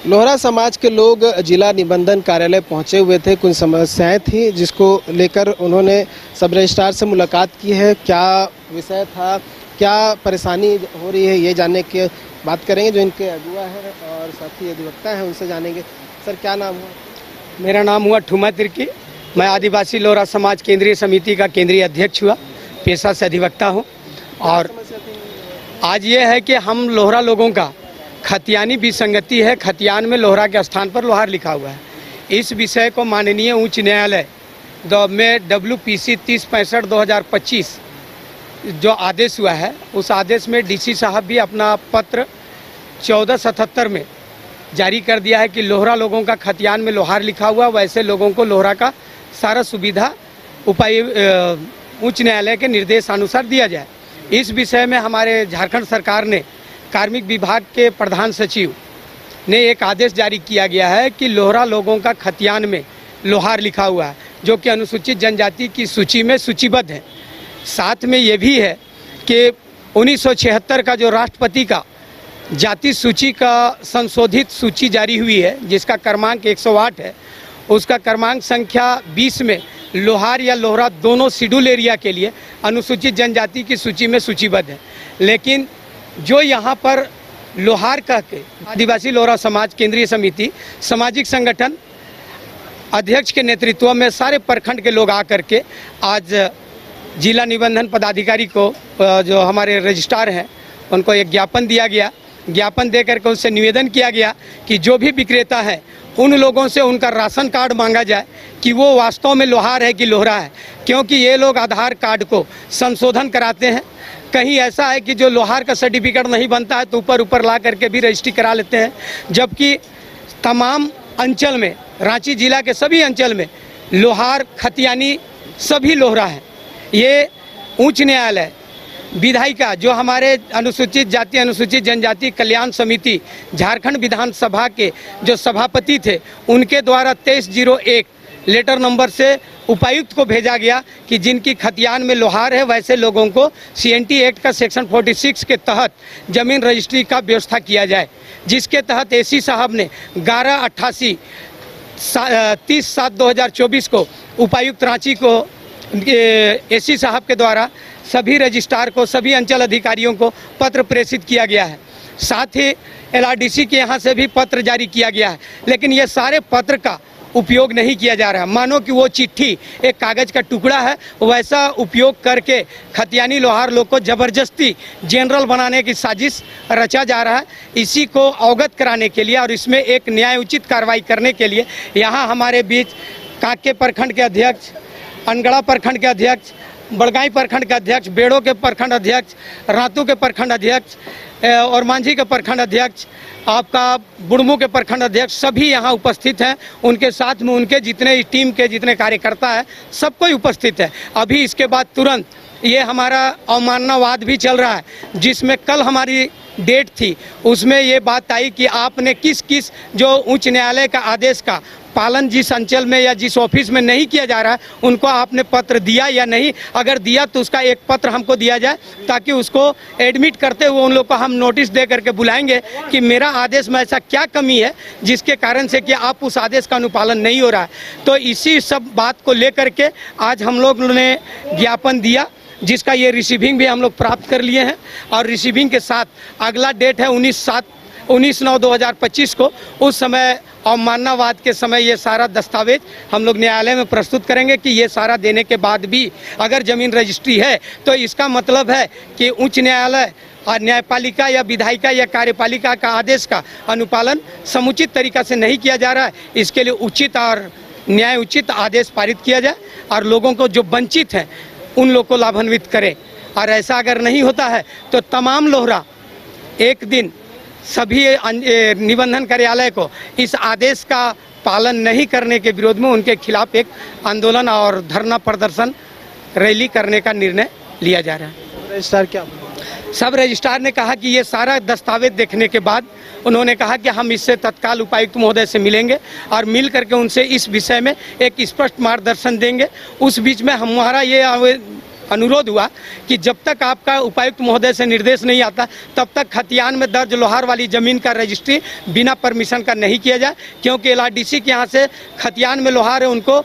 लोहरा समाज के लोग जिला निबंधन कार्यालय पहुंचे हुए थे। कुछ समस्याएं थी जिसको लेकर उन्होंने सब रजिस्ट्रार से मुलाकात की है। क्या विषय था, क्या परेशानी हो रही है, ये जानने की बात करेंगे। जो इनके अगुआ है और साथी अधिवक्ता हैं उनसे जानेंगे। सर, क्या नाम हुआ? मेरा नाम हुआ ठुमा तिर्की। मैं आदिवासी लोहरा समाज केंद्रीय समिति का केंद्रीय अध्यक्ष हुआ, पेशा से अधिवक्ता हूँ। और आज ये है कि हम लोहरा लोगों का खतियानी विसंगति है। खतियान में लोहरा के स्थान पर लोहार लिखा हुआ है। इस विषय को माननीय उच्च न्यायालय में WPC 3065/2025 जो आदेश हुआ है, उस आदेश में DC साहब भी अपना पत्र 1477 में जारी कर दिया है कि लोहरा लोगों का खतियान में लोहार लिखा हुआ, वैसे लोगों को लोहरा का सारा सुविधा उच्च न्यायालय के निर्देशानुसार दिया जाए। इस विषय में हमारे झारखंड सरकार ने कार्मिक विभाग के प्रधान सचिव ने एक आदेश जारी किया गया है कि लोहरा लोगों का खतियान में लोहार लिखा हुआ है, जो कि अनुसूचित जनजाति की सूची में सूचीबद्ध है। साथ में ये भी है कि 1976 का जो राष्ट्रपति का जाति सूची का संशोधित सूची जारी हुई है, जिसका क्रमांक 108 है, उसका क्रमांक संख्या 20 में लोहार या लोहरा दोनों शेड्यूल एरिया के लिए अनुसूचित जनजाति की सूची में सूचीबद्ध है। लेकिन जो यहाँ पर लोहार कह के आदिवासी लोहरा समाज केंद्रीय समिति सामाजिक संगठन अध्यक्ष के नेतृत्व में सारे प्रखंड के लोग आकर के आज जिला निबंधन पदाधिकारी को, जो हमारे रजिस्ट्रार हैं, उनको एक ज्ञापन दिया गया। ज्ञापन दे करके उससे निवेदन किया गया कि जो भी विक्रेता है उन लोगों से उनका राशन कार्ड मांगा जाए कि वो वास्तव में लोहार है कि लोहरा है, क्योंकि ये लोग आधार कार्ड को संशोधन कराते हैं। कहीं ऐसा है कि जो लोहार का सर्टिफिकेट नहीं बनता है तो ऊपर ला करके भी रजिस्ट्री करा लेते हैं, जबकि तमाम अंचल में, रांची जिला के सभी अंचल में लोहार खतियानी सभी लोहरा है। ये उच्च न्यायालय विधायिका जो हमारे अनुसूचित जाति अनुसूचित जनजाति कल्याण समिति झारखंड विधानसभा के जो सभापति थे, उनके द्वारा 2301 लेटर नंबर से उपायुक्त को भेजा गया कि जिनकी खतियान में लोहार है वैसे लोगों को CNT एक्ट का सेक्शन 46 के तहत जमीन रजिस्ट्री का व्यवस्था किया जाए, जिसके तहत AC साहब ने 11/88 30/7/2024 को उपायुक्त रांची को AC साहब के द्वारा सभी रजिस्ट्रार को, सभी अंचल अधिकारियों को पत्र प्रेषित किया गया है। साथ ही LRDC के यहाँ से भी पत्र जारी किया गया है, लेकिन ये सारे पत्र का उपयोग नहीं किया जा रहा है। मानो कि वो चिट्ठी एक कागज़ का टुकड़ा है, वैसा उपयोग करके खतियानी लोहार लोग को ज़बरदस्ती जनरल बनाने की साजिश रचा जा रहा है। इसी को अवगत कराने के लिए और इसमें एक न्याय उचित कार्रवाई करने के लिए यहाँ हमारे बीच कांके प्रखंड के अध्यक्ष, अनगढ़ा प्रखंड के अध्यक्ष, बड़गाई प्रखंड के अध्यक्ष, बेड़ो के प्रखंड अध्यक्ष, रातू के प्रखंड अध्यक्ष और मांझी के प्रखंड अध्यक्ष, आपका बुढ़मू के प्रखंड अध्यक्ष, सभी यहाँ उपस्थित हैं। उनके साथ में उनके जितने टीम के जितने कार्यकर्ता हैं, सब कोई उपस्थित है। अभी इसके बाद तुरंत ये हमारा अवमाननावाद भी चल रहा है, जिसमें कल हमारी डेट थी, उसमें ये बात आई कि आपने किस किस जो उच्च न्यायालय का आदेश का पालन जिस अंचल में या जिस ऑफिस में नहीं किया जा रहा है, उनको आपने पत्र दिया या नहीं। अगर दिया तो उसका एक पत्र हमको दिया जाए, ताकि उसको एडमिट करते हुए उन लोग को हम नोटिस दे करके बुलाएंगे कि मेरा आदेश में ऐसा क्या कमी है जिसके कारण से कि आप उस आदेश का अनुपालन नहीं हो रहा है। तो इसी सब बात को लेकर के आज हम लोग ने ज्ञापन दिया, जिसका ये रिसीविंग भी हम लोग प्राप्त कर लिए हैं। और रिसीविंग के साथ अगला डेट है 19/9/2025 को। उस समय अवमाननावाद के समय ये सारा दस्तावेज हम लोग न्यायालय में प्रस्तुत करेंगे कि ये सारा देने के बाद भी अगर जमीन रजिस्ट्री है तो इसका मतलब है कि उच्च न्यायालय और न्यायपालिका या विधायिका या कार्यपालिका का आदेश का अनुपालन समुचित तरीका से नहीं किया जा रहा है। इसके लिए उचित और न्याय उचित आदेश पारित किया जाए और लोगों को जो वंचित हैं उन लोग को लाभान्वित करें। और ऐसा अगर नहीं होता है तो तमाम लोहरा एक दिन सभी निबंधन कार्यालय को इस आदेश का पालन नहीं करने के विरोध में उनके खिलाफ एक आंदोलन और धरना प्रदर्शन रैली करने का निर्णय लिया जा रहा है। रजिस्ट्रार क्या? सब रजिस्ट्रार ने कहा कि ये सारा दस्तावेज देखने के बाद उन्होंने कहा कि हम इससे तत्काल उपायुक्त महोदय से मिलेंगे और मिल करके उनसे इस विषय में एक स्पष्ट मार्गदर्शन देंगे। उस बीच में हमारा ये अनुरोध हुआ कि जब तक आपका उपायुक्त महोदय से निर्देश नहीं आता तब तक खतियान में दर्ज लोहार वाली ज़मीन का रजिस्ट्री बिना परमिशन का नहीं किया जाए, क्योंकि LRDC के यहाँ से खतियान में लोहार है उनको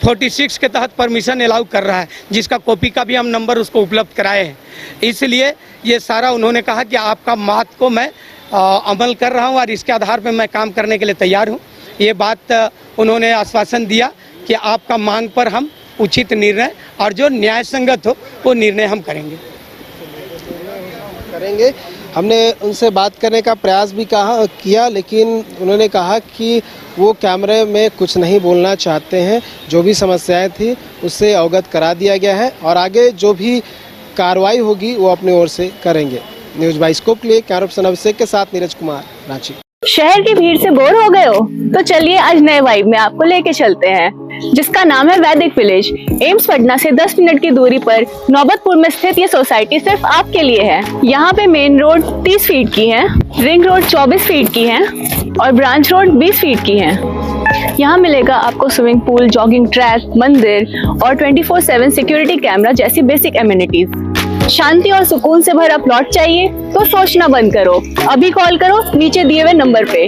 46 के तहत परमिशन अलाउ कर रहा है, जिसका कॉपी का भी हम नंबर उसको उपलब्ध कराए हैं। इसलिए ये सारा उन्होंने कहा कि आपका बात को मैं अमल कर रहा हूँ और इसके आधार पर मैं काम करने के लिए तैयार हूँ। ये बात उन्होंने आश्वासन दिया कि आपका मांग पर हम उचित निर्णय और जो न्याय संगत हो वो निर्णय हम करेंगे। हमने उनसे बात करने का प्रयास भी किया, लेकिन उन्होंने कहा कि वो कैमरे में कुछ नहीं बोलना चाहते हैं। जो भी समस्याएं थी उससे अवगत करा दिया गया है और आगे जो भी कार्रवाई होगी वो अपनी ओर से करेंगे। न्यूज़ बाइस्कोप के लिए कैमरा पर्सन अभिषेक के साथ नीरज कुमार, रांची। शहर की भीड़ से बोर हो गए हो तो चलिए आज नए वाइब में आपको लेके चलते हैं, जिसका नाम है वैदिक विलेज। एम्स पटना से 10 मिनट की दूरी पर नौबतपुर में स्थित ये सोसाइटी सिर्फ आपके लिए है। यहाँ पे मेन रोड 30 फीट की है, रिंग रोड 24 फीट की है और ब्रांच रोड 20 फीट की है। यहाँ मिलेगा आपको स्विमिंग पूल, जॉगिंग ट्रैक, मंदिर और 24/7 सिक्योरिटी कैमरा जैसी बेसिक एमिनिटीज। शांति और सुकून से भरा प्लॉट चाहिए तो सोचना बंद करो, अभी कॉल करो नीचे दिए हुए नंबर पे।